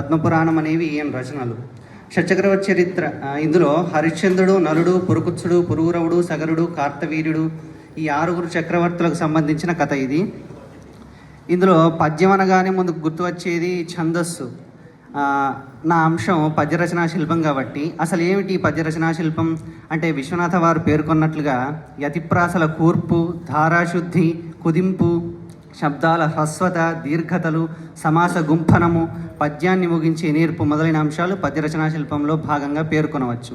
పద్మపురాణం అనేవి ఈయన రచనలు. షట్చక్రవర్తి చరిత్ర ఇందులో హరిశ్చంద్రుడు, నలుడు, పురుకుత్సుడు, పురూరవుడు, సగరుడు, కార్తవీర్యుడు ఈ 6 చక్రవర్తులకు సంబంధించిన కథ ఇది. ఇందులో పద్యం అనగానే ముందుకు గుర్తు వచ్చేది ఛందస్సు. నా అంశం పద్యరచనా శిల్పం కాబట్టి అసలు ఏమిటి పద్యరచనా శిల్పం అంటే విశ్వనాథ వారు పేర్కొన్నట్లుగా యతిప్రాసల కూర్పు, ధారాశుద్ధి, కుదింపు, శబ్దాల హ్రస్వత, దీర్ఘతలు, సమాస గుంఫనము, పద్యాన్ని ముగించే నేర్పు మొదలైన అంశాలు పద్యరచనా శిల్పంలో భాగంగా పేర్కొనవచ్చు.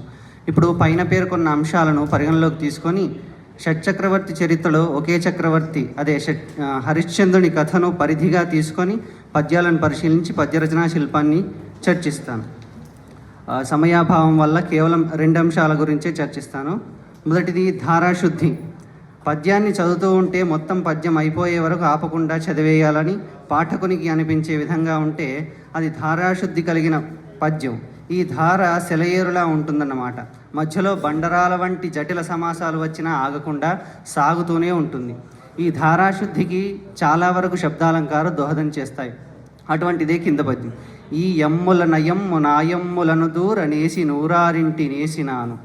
ఇప్పుడు పైన పేర్కొన్న అంశాలను పరిగణలోకి తీసుకొని షట్చక్రవర్తి చరిత్రలో ఒకే చక్రవర్తి అదే హరిశ్చంద్రుని కథను పరిధిగా తీసుకొని పద్యాలను పరిశీలించి పద్యరచనా శిల్పాన్ని చర్చిస్తాను. సమయాభావం వల్ల కేవలం 2 అంశాల గురించే చర్చిస్తాను. మొదటిది ధారాశుద్ధి. పద్యాన్ని చదువుతూ ఉంటే మొత్తం పద్యం అయిపోయే వరకు ఆపకుండా చదివేయాలని పాఠకునికి అనిపించే విధంగా ఉంటే అది ధారాశుద్ధి కలిగిన పద్యం. ఈ ధార సెలయేరులా ఉంటుందన్నమాట. మధ్యలో బండరాల వంటి జటిల సమాసాలు వచ్చినా ఆగకుండా సాగుతూనే ఉంటుంది. ఈ ధారాశుద్ధికి చాలా వరకు శబ్దాలంకారు దోహదం చేస్తాయి. అటువంటిదే కింద పద్యం. ఈ ఎమ్ముల నయమ్ము నాయమ్ములను దూర నేసి నూరారింటి నేసినాను,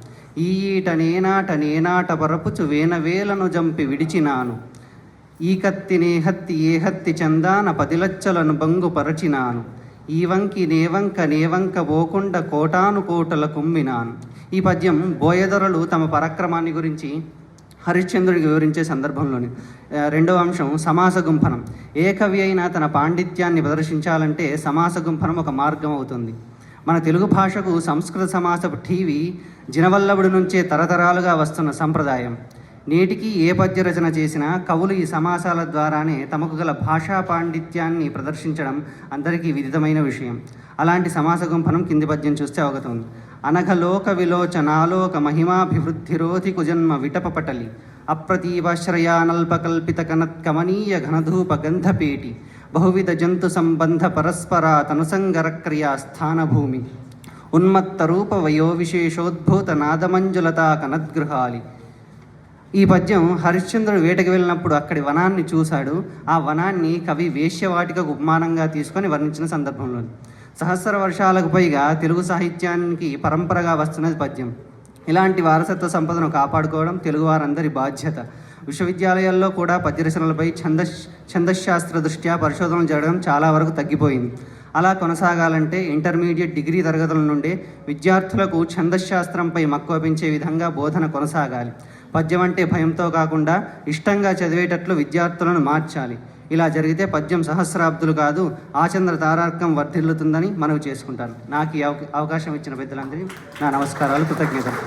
ఈట నేనాట నేనాట పరపుచు వేనవేలను జంపి విడిచినాను, ఈ కత్తి నేహత్తి ఏ హత్తి చందాన 10 లచ్చలను బంగు పరచినాను, ఈ వంకి నేవంక పోకుండా కోటాను కోటల కుమ్మినాను. ఈ పద్యం బోయదొరలు తమ పరాక్రమాన్ని గురించి హరిశ్చంద్రుడికి వివరించే సందర్భంలోని. 2వ అంశం సమాస గుంఫనం. ఏ కవి అయినా తన పాండిత్యాన్ని ప్రదర్శించాలంటే సమాస గుంఫనం ఒక మార్గం అవుతుంది. మన తెలుగు భాషకు సంస్కృత సమాసపు ఠీవి జినవల్లభుడి నుంచే తరతరాలుగా వస్తున్న సంప్రదాయం. నేటికి ఏ పద్య రచన చేసినా కవులు ఈ సమాసాల ద్వారానే తమకు గల భాషా పాండిత్యాన్ని ప్రదర్శించడం అందరికీ విదితమైన విషయం. అలాంటి సమాస గుంఫనం కింది పద్యం చూస్తే అవగతుంది. అనఘలోక విలోచనాలోక మహిమాభివృద్ధిరోధి కుజన్మ విటపపటలి, అప్రతీపాశ్రయానల్పకల్పిత కమనీయ ఘనధూప గంధపేటి, బహువిధ జంతు సంబంధ పరస్పరా తనుసంగరక్రియా స్థానభూమి, ఉన్మత్త రూప వయోవిశేషోద్భూత నాదమంజులతా కనద్గృహాలి. ఈ పద్యం హరిశ్చంద్రుడు వేటకి వెళ్ళినప్పుడు అక్కడి వనాన్ని చూశాడు. ఆ వనాన్ని కవి వేశ్యవాటికకు ఉపమానంగా తీసుకొని వర్ణించిన సందర్భంలో సహస్ర వర్షాలకు పైగా తెలుగు సాహిత్యానికి పరంపరగా వస్తున్నది పద్యం. ఇలాంటి వారసత్వ సంపదను కాపాడుకోవడం తెలుగువారందరి బాధ్యత. విశ్వవిద్యాలయాల్లో కూడా పద్యరచనలపై ఛందశాస్త్ర దృష్ట్యా పరిశోధనలు జరగడం చాలా వరకు తగ్గిపోయింది. అలా కొనసాగాలంటే ఇంటర్మీడియట్, డిగ్రీ తరగతుల నుండే విద్యార్థులకు ఛందశాస్త్రంపై మక్కువ పెంచే విధంగా బోధన కొనసాగాలి. పద్యం అంటే భయంతో కాకుండా ఇష్టంగా చదివేటట్లు విద్యార్థులను మార్చాలి. ఇలా జరిగితే పద్యం సహస్రాబ్దులు కాదు ఆచంద్ర తారార్కం వర్ధిల్లుతుందని మనవి చేసుకుంటాను. నాకు ఈ అవకాశం ఇచ్చిన పెద్దలందరికీ నా నమస్కారాలు, కృతజ్ఞతలు.